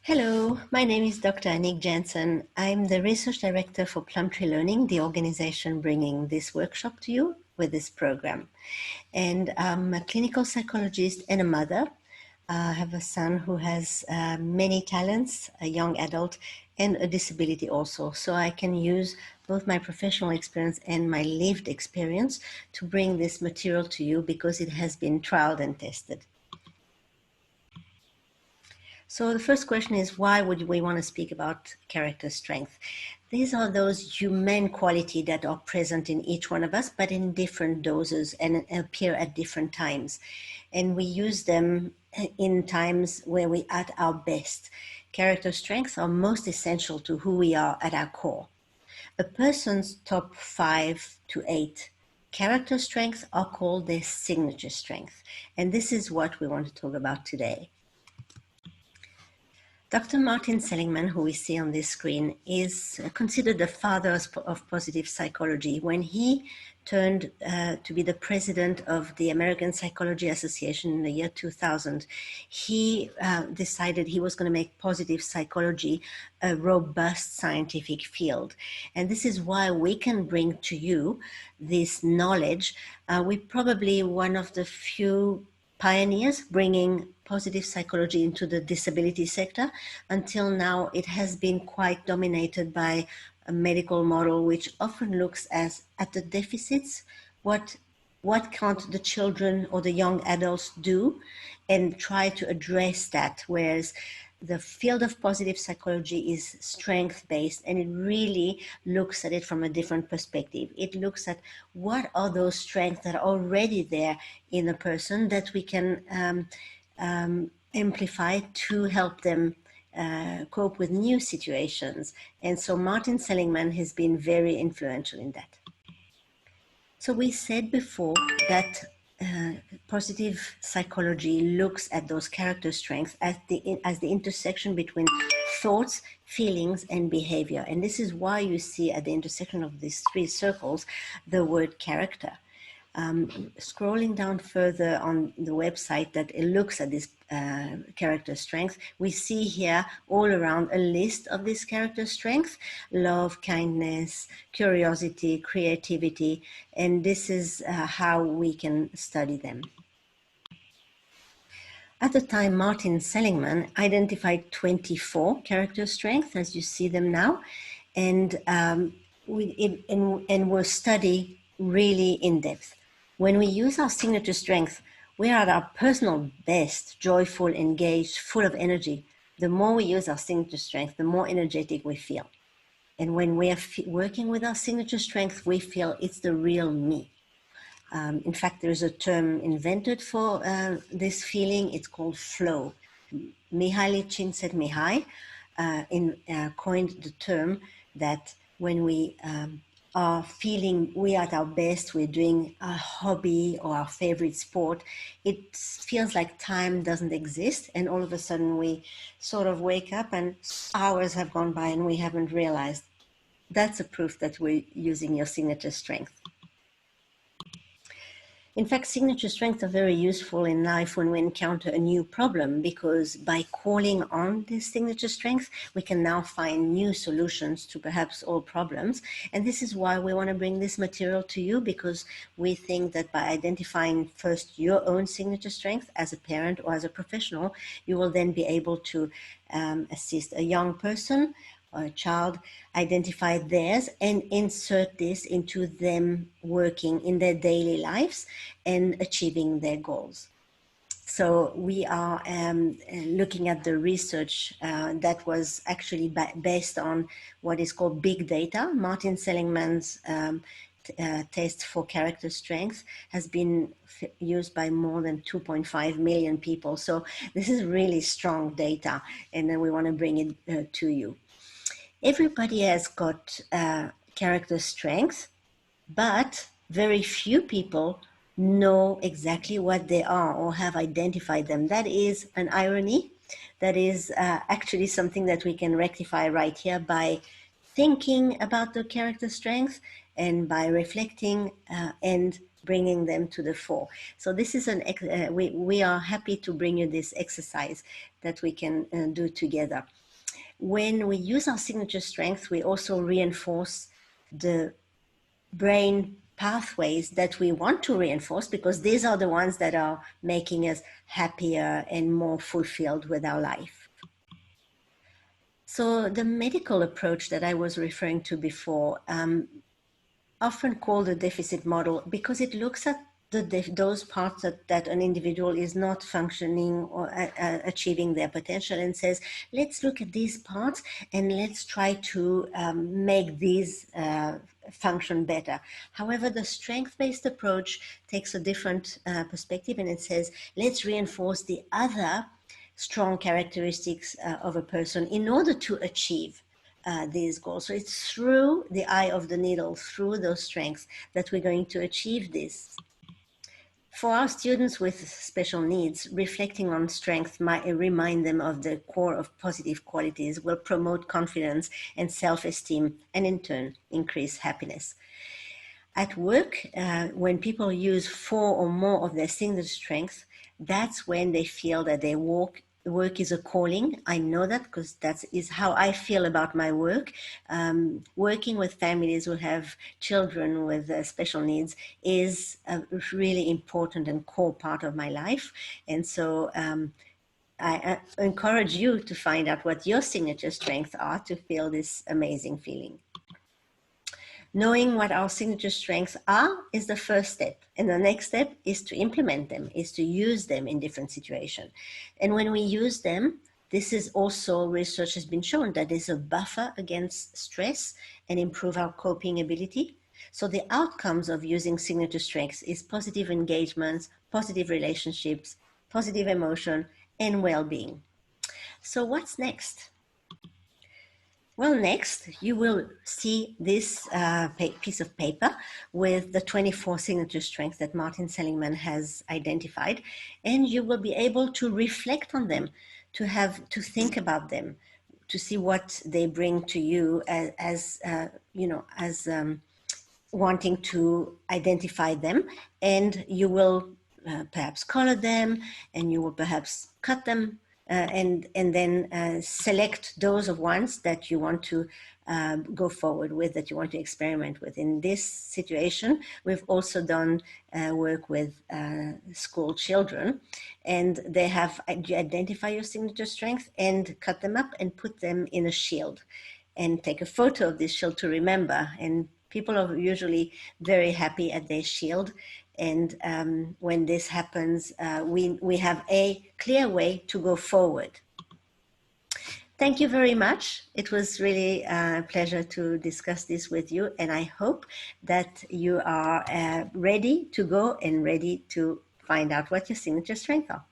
Hello, my name is Dr. Annick Jansen. I'm the Research Director for Plumtree Learning, the organization bringing this workshop to you with this program. And I'm a clinical psychologist and a mother. I have a son who has many talents, a young adult, and a disability also. So I can use both my professional experience and my lived experience to bring this material to you because it has been trialed and tested. So the first question is, why would we want to speak about character strength? These are those human qualities that are present in each one of us, but in different doses and appear at different times. And we use them in times where we're at our best. Character strengths are most essential to who we are at our core. A person's top 5 to 8 character strengths are called their signature strength. And this is what we want to talk about today. Dr. Martin Seligman, who we see on this screen, is considered the father of positive psychology. When he turned to be the president of the American Psychology Association in the year 2000, he decided he was going to make positive psychology a robust scientific field. And this is why we can bring to you this knowledge. We're probably one of the few pioneers bringing positive psychology into the disability sector. Until now, it has been quite dominated by a medical model, which often looks at the deficits, what can't the children or the young adults do, and try to address that, whereas the field of positive psychology is strength-based, and it really looks at it from a different perspective. It looks at what are those strengths that are already there in a person that we can amplify to help them cope with new situations. And so Martin Seligman has been very influential in that. So we said before that positive psychology looks at those character strengths as the intersection between thoughts, feelings, and behavior. And this is why you see at the intersection of these three circles the word character. Scrolling down further on the website that it looks at this character strength, we see here all around a list of this character strength: love, kindness, curiosity, creativity, and this is how we can study them. At the time, Martin Seligman identified 24 character strengths, as you see them now, and were studied really in depth. When we use our signature strength, we are at our personal best, joyful, engaged, full of energy. The more we use our signature strength, the more energetic we feel. And when we are working with our signature strength, we feel it's the real me. In fact, there's a term invented for this feeling. It's called flow. Mihaly Csikszentmihalyi coined the term that when we are feeling we are at our best, we're doing a hobby or our favorite sport, it feels like time doesn't exist, and all of a sudden we sort of wake up and hours have gone by and we haven't realized. That's a proof that we're using your signature strength. In fact, signature strengths are very useful in life when we encounter a new problem, because by calling on this signature strength, we can now find new solutions to perhaps all problems. And this is why we want to bring this material to you, because we think that by identifying first your own signature strength as a parent or as a professional, you will then be able to assist a young person or a child identify theirs and insert this into them working in their daily lives and achieving their goals. So we are looking at the research that was actually based on what is called big data. Martin Seligman's test for character strength has been used by more than 2.5 million people. So this is really strong data, and then we want to bring it to you. Everybody has got character strengths, but very few people know exactly what they are or have identified them. That is an irony. That is actually something that we can rectify right here by thinking about the character strength and by reflecting and bringing them to the fore. So this is we are happy to bring you this exercise that we can do together. When we use our signature strength, we also reinforce the brain pathways that we want to reinforce, because these are the ones that are making us happier and more fulfilled with our life. So the medical approach that I was referring to before, often called the deficit model, because it looks at those parts that an individual is not functioning or achieving their potential, and says, let's look at these parts and let's try to make these function better. However, the strength-based approach takes a different perspective, and it says, let's reinforce the other strong characteristics of a person in order to achieve these goals. So it's through the eye of the needle, through those strengths, that we're going to achieve this. For our students with special needs, reflecting on strength might remind them of the core of positive qualities, will promote confidence and self-esteem, and in turn, increase happiness. At work, when people use 4 or more of their signature strengths, that's when they feel that their work is a calling. I know that because that is how I feel about my work. Working with families who have children with special needs is a really important and core part of my life. And so I encourage you to find out what your signature strengths are to feel this amazing feeling. Knowing what our signature strengths are is the first step. And the next step is to implement them, is to use them in different situations. And when we use them, this is also, research has been shown that is a buffer against stress and improve our coping ability. So the outcomes of using signature strengths is positive engagements, positive relationships, positive emotion, and well-being. So what's next? Well, next, you will see this piece of paper with the 24 signature strengths that Martin Seligman has identified, and you will be able to reflect on them, to think about them, to see what they bring to you as wanting to identify them, and you will perhaps color them, and you will perhaps cut them, and then select those of ones that you want to go forward with, that you want to experiment with. In this situation, we've also done work with school children, and they have identify your signature strength and cut them up and put them in a shield and take a photo of this shield to remember. And people are usually very happy at their shield. And when this happens, we have a clear way to go forward. Thank you very much. It was really a pleasure to discuss this with you. And I hope that you are ready to go and ready to find out what your signature strengths are.